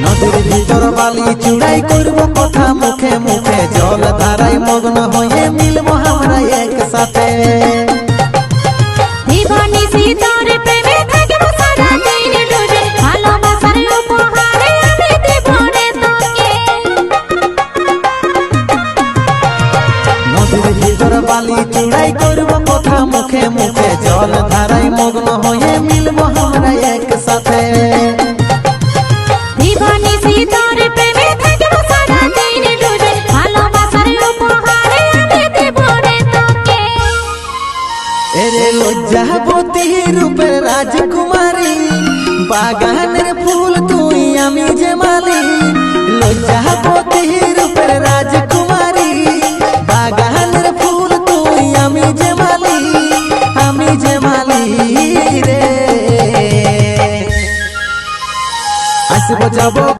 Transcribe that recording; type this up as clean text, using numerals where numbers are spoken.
নদীর ভিতর বালি চূড়াই করব কথা মুখে মুখে, জল ধারায় মগ্ন হয়ে মিলবো আমরা একসাথে। নদীর ভিতর বালি চূড়াই করব কথা মুখে মুখে, জল ধারায় মগ্ন হয়ে মিলবো আমরা একসাথে। এরে লজ্জাবতী রূপের রাজকুমারী, বাগানের ফুল তুই আমি যে মালি।